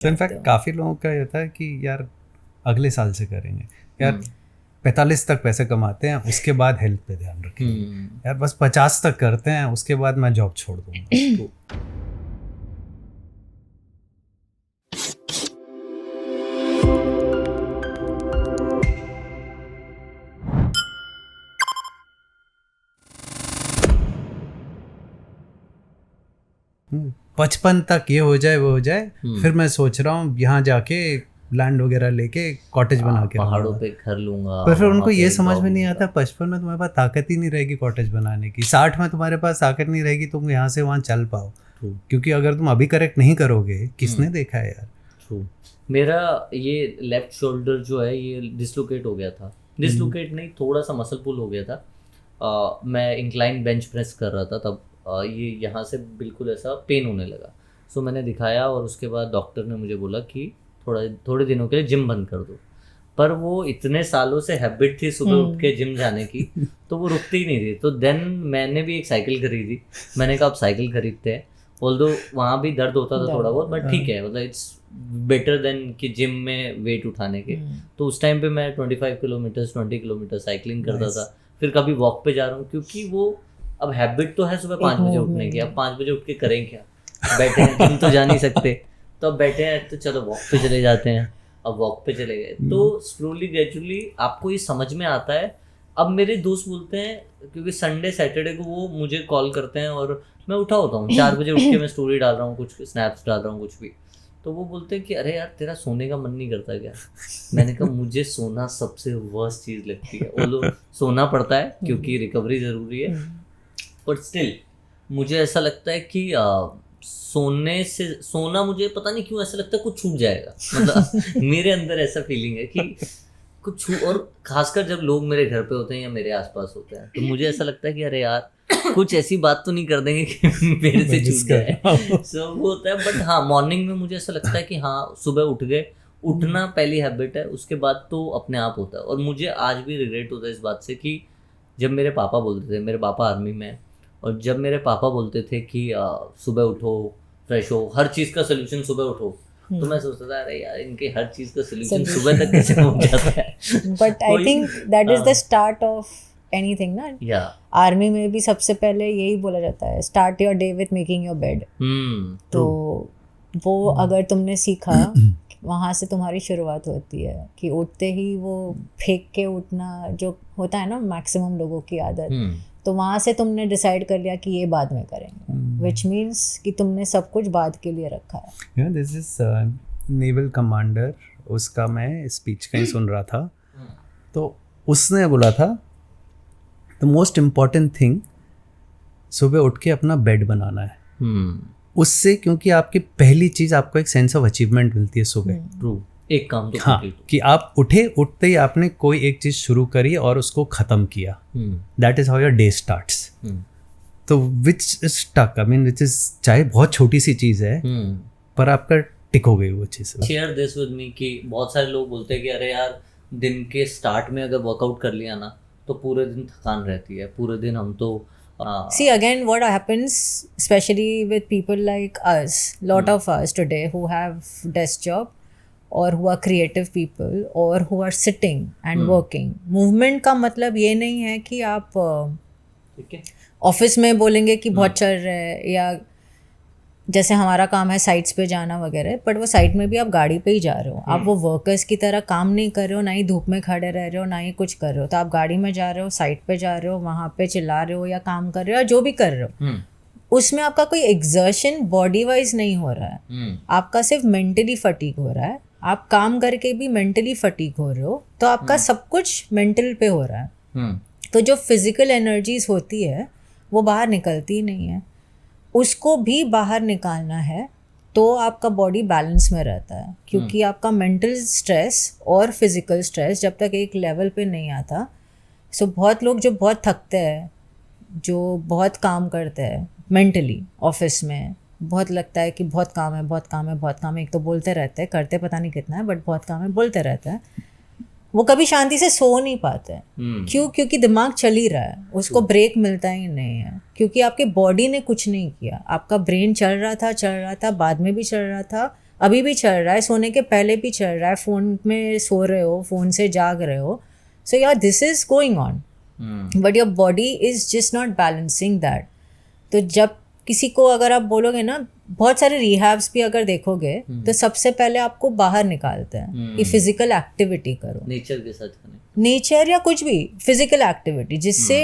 तो इनफैक्ट काफ़ी लोगों का ये होता है कि यार अगले साल से करेंगे यार, 45 तक पैसे कमाते हैं उसके बाद हेल्थ पे ध्यान रखेंगे यार, बस 50 तक करते हैं उसके बाद मैं जॉब छोड़ दूंगा। बचपन तक ये हो जाए वो हो जाए, फिर मैं सोच रहा हूँ यहाँ जाके लैंड वगैरह लेके कॉटेज बना के पहाड़ों पे घर लूंगा। पर फिर उनको ये समझ में नहीं आता, 55 में तुम्हारे पास ताकत ही नहीं रहेगी कॉटेज बनाने की, 60 में तुम्हारे पास ताकत नहीं रहेगी तुम यहाँ से वहाँ चल पाओ, क्योंकि अगर तुम अभी करेक्ट नहीं करोगे किसने देखा है यार। मेरा ये लेफ्ट शोल्डर जो है ये डिसलोकेट हो गया था, डिसलोकेट नहीं थोड़ा सा मसल पुल हो गया था। मैं इंक्लाइन बेंच प्रेस कर रहा था तब ये यहाँ से बिल्कुल ऐसा पेन होने लगा। सो मैंने दिखाया और उसके बाद डॉक्टर ने मुझे बोला कि थोड़े दिनों के लिए जिम बंद कर दो। पर वो इतने सालों से हैबिट थी सुबह उठ के जिम जाने की, तो वो रुकती ही नहीं थी। तो देन मैंने भी एक साइकिल खरीदी, मैंने कहा अब साइकिल खरीदते हैं। ऑल्दो वहाँ भी दर्द होता था थोड़ा बहुत, बट ठीक है, मतलब इट्स बेटर देन कि जिम में वेट उठाने के। तो उस टाइम पे मैं 25 किलोमीटर 20 किलोमीटर साइकिलिंग करता था। फिर कभी वॉक पे जा रहा हूँ, क्योंकि वो अब हैबिट तो है सुबह 5 बजे उठने की। अब 5 बजे उठ के करें क्या, बैठे हैं, जिम तो जा नहीं सकते, तो अब बैठे हैं तो चलो वॉक पे चले जाते हैं। अब वॉक पे चले गए तो स्लोली ग्रेजुअली आपको ये समझ में आता है। अब मेरे दोस्त बोलते हैं, क्योंकि संडे सैटरडे को वो मुझे कॉल करते हैं और मैं उठा होता हूँ 4 बजे उठ के मैं स्टोरी डाल रहा हूँ, कुछ स्नैप्स डाल रहा हूँ, कुछ भी। तो वो बोलते हैं कि अरे यार तेरा सोने का मन नहीं करता क्या? मैंने कहा मुझे सोना सबसे वर्स्ट चीज़ लगती है। वो लोग सोना पड़ता है क्योंकि रिकवरी ज़रूरी है, बट स्टिल मुझे ऐसा लगता है कि सोना मुझे पता नहीं क्यों ऐसा लगता है कुछ छूट जाएगा। मतलब मेरे अंदर ऐसा फीलिंग है कि कुछ और खासकर जब लोग मेरे घर पे होते हैं या मेरे आसपास होते हैं, तो मुझे ऐसा लगता है कि अरे यार कुछ ऐसी बात तो नहीं कर देंगे कि मेरे से छूट जाए। सो वो होता है। बट हाँ, मॉर्निंग में मुझे ऐसा लगता है कि हाँ सुबह उठ गए, उठना पहली हैबिट है, उसके बाद तो अपने आप होता है। और मुझे आज भी रिग्रेट होता है इस बात से कि जब मेरे पापा बोलते थे, मेरे पापा आर्मी में, और जब मेरे पापा बोलते थे कि सुबह उठो, फ्रेश हो, हर चीज़ का सोल्यूशन सुबह उठो, तो मैं सोचता था अरे यार इनके हर चीज़ का सोल्यूशन सुबह तक कैसे पहुंच जाता है। But I think that is the start of anything ना। या आर्मी में भी सबसे पहले यही बोला जाता है, start your day with making your bed. तो वो अगर तुमने सीखा, वहाँ से तुम्हारी शुरुआत होती है कि उठते ही वो फेंक के उठना जो होता है ना मैक्सिमम लोगों की आदत, तो वहाँ से तुमने डिसाइड कर लिया कि ये बाद में करेंगे, विच मीन्स कि तुमने सब कुछ बाद के लिए रखा है। दिस इज नेवल कमांडर, उसका मैं स्पीच कहीं सुन रहा था, तो उसने बोला था द मोस्ट इम्पॉर्टेंट थिंग सुबह उठ के अपना बेड बनाना है। उससे क्योंकि आपकी पहली चीज़ आपको एक सेंस ऑफ अचीवमेंट मिलती है सुबह। ट्रू, एक काम तो हाँ, कि आप उठते ही आपने कोई एक चीज़ शुरू करी और उसको ख़त्म किया। That is how your day starts. तो which is stuck, I mean which is, चाहे बहुत छोटी सी चीज़ है पर आपका टिक हो गई वो चीज़। शेयर दिस विद मी कि बहुत सारे लोग बोलते हैं कि अरे यार दिन के स्टार्ट में अगर वर्कआउट कर लिया ना तो पूरे दिन थकान रहती है, पूरे दिन हम तो See again what happens especially with people like us, lot of us today who have desk job or who are creative people or who are sitting and working. Movement का मतलब ये नहीं है कि आप ऑफिस में बोलेंगे कि बहुत चल रहा है, या जैसे हमारा काम है साइट्स पे जाना वगैरह, बट वो साइट में भी आप गाड़ी पे ही जा रहे हो, आप वो वर्कर्स की तरह काम नहीं कर रहे हो, ना ही धूप में खड़े रह रहे हो, ना ही कुछ कर रहे हो। तो आप गाड़ी में जा रहे हो, साइट पे जा रहे हो, वहाँ पे चिल्ला रहे हो या काम कर रहे हो या जो भी कर रहे हो, उसमें आपका कोई एक्सर्शन बॉडी वाइज नहीं हो रहा है, आपका सिर्फ मेंटली फटीग हो रहा है। आप काम करके भी मेंटली फटीग हो रहे हो, तो आपका सब कुछ मेंटल पे हो रहा है। तो जो फिजिकल एनर्जीज होती है वो बाहर निकलती ही नहीं है, उसको भी बाहर निकालना है तो आपका बॉडी बैलेंस में रहता है। क्योंकि आपका मेंटल स्ट्रेस और फिजिकल स्ट्रेस जब तक एक लेवल पे नहीं आता, सो बहुत लोग जो बहुत थकते हैं, जो बहुत काम करते हैं मेंटली, ऑफिस में बहुत लगता है कि बहुत काम है, बहुत काम है, बहुत काम है, एक तो बोलते रहते हैं, करते पता नहीं कितना है, बट बहुत काम है बोलते रहते हैं, वो कभी शांति से सो नहीं पाते हैं। क्यों? क्योंकि दिमाग चल ही रहा है, उसको ब्रेक मिलता ही नहीं है, क्योंकि आपके बॉडी ने कुछ नहीं किया। आपका ब्रेन चल रहा था, बाद में भी चल रहा था, अभी भी चल रहा है, सोने के पहले भी चल रहा है, फ़ोन में सो रहे हो, फ़ोन से जाग रहे हो, सो यार this is going on, but your body is just not balancing that. तो जब किसी को अगर आप बोलोगे ना, बहुत सारे रिहैब्स भी अगर देखोगे तो सबसे पहले आपको बाहर निकालते हैं कि फिजिकल एक्टिविटी करो, नेचर के साथ कनेक्ट, नेचर या कुछ भी फिजिकल एक्टिविटी, जिससे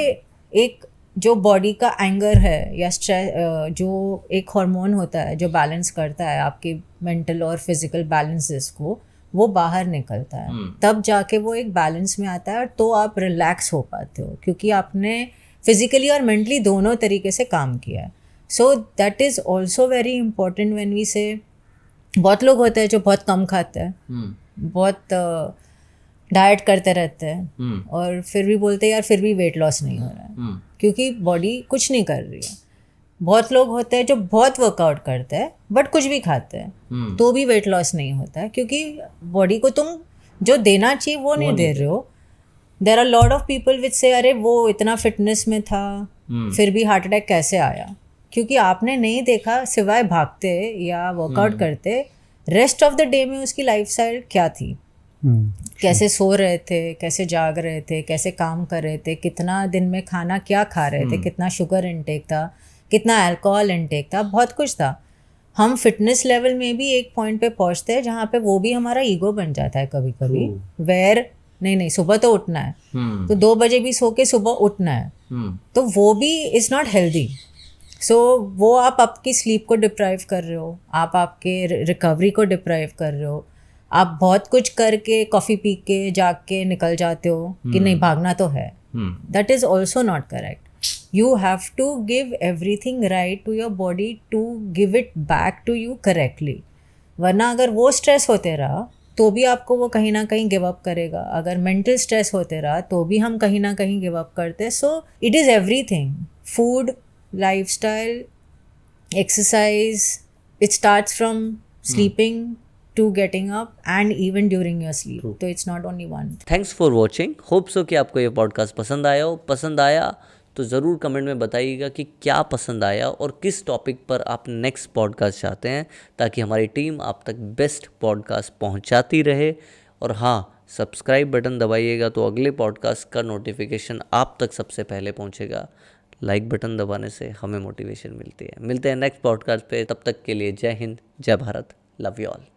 एक जो बॉडी का एंगर है या स्ट्रेस, जो एक हार्मोन होता है जो बैलेंस करता है आपके मेंटल और फिजिकल बैलेंसेस को, वो बाहर निकलता है. तब जाके वो एक बैलेंस में आता है, तो आप रिलैक्स हो पाते हो क्योंकि आपने फिजिकली और मेंटली दोनों तरीके से काम किया है. So that is also very important when we say. बहुत लोग होते हैं जो बहुत कम खाते हैं, बहुत डाइट करते रहते हैं और फिर भी बोलते हैं यार फिर भी वेट लॉस नहीं हो रहा है क्योंकि बॉडी कुछ नहीं कर रही है. बहुत लोग होते हैं जो बहुत वर्कआउट करते हैं बट कुछ भी खाते हैं तो भी वेट लॉस नहीं होता है क्योंकि बॉडी को तुम जो देना चाहिए वो नहीं दे रहे हो. There are lot of people which say अरे वो इतना फिटनेस में था फिर भी हार्ट अटैक कैसे आया, क्योंकि आपने नहीं देखा सिवाय भागते या वर्कआउट करते रेस्ट ऑफ द डे में उसकी लाइफस्टाइल क्या थी, कैसे सो रहे थे, कैसे जाग रहे थे, कैसे काम कर रहे थे, कितना दिन में खाना क्या खा रहे थे, कितना शुगर इंटेक था, कितना अल्कोहल इंटेक था, बहुत कुछ था. हम फिटनेस लेवल में भी एक पॉइंट पे पहुंचते हैं जहाँ पे वो भी हमारा ईगो बन जाता है कभी कभी, वेयर नहीं सुबह तो उठना है तो 2 बजे भी सो के सुबह उठना है, तो वो भी इज़ नॉट हेल्दी. सो वो आप आपकी स्लीप को डिप्राइव कर रहे हो, आप आपके रिकवरी को डिप्राइव कर रहे हो. आप बहुत कुछ करके कॉफ़ी पी के जाग के निकल जाते हो कि नहीं भागना तो है. That is also not correct. You have to give everything right to your body to give it back to you correctly. वरना अगर वो स्ट्रेस होते रहा तो भी आपको वो कहीं ना कहीं गिव अप करेगा. अगर मेंटल स्ट्रेस होते रहा तो भी हम कहीं ना कहीं गिव अप करते. So it is everything, food, lifestyle, exercise, it starts from sleeping to getting up and even during your sleep. So it's not only one. Thanks for watching. Hope so कि आपको ये podcast पसंद आया हो. पसंद आया तो ज़रूर कमेंट में बताइएगा कि क्या पसंद आया और किस टॉपिक पर आप नेक्स्ट पॉडकास्ट चाहते हैं, ताकि हमारी टीम आप तक बेस्ट पॉडकास्ट पहुंचाती रहे. और हाँ, सब्सक्राइब बटन दबाइएगा तो अगले पॉडकास्ट का नोटिफिकेशन आप तक सबसे पहले पहुंचेगा. लाइक बटन दबाने से हमें मोटिवेशन मिलती है. मिलते हैं नेक्स्ट पॉडकास्ट पे. तब तक के लिए जय हिंद, जय भारत, लव यू ऑल.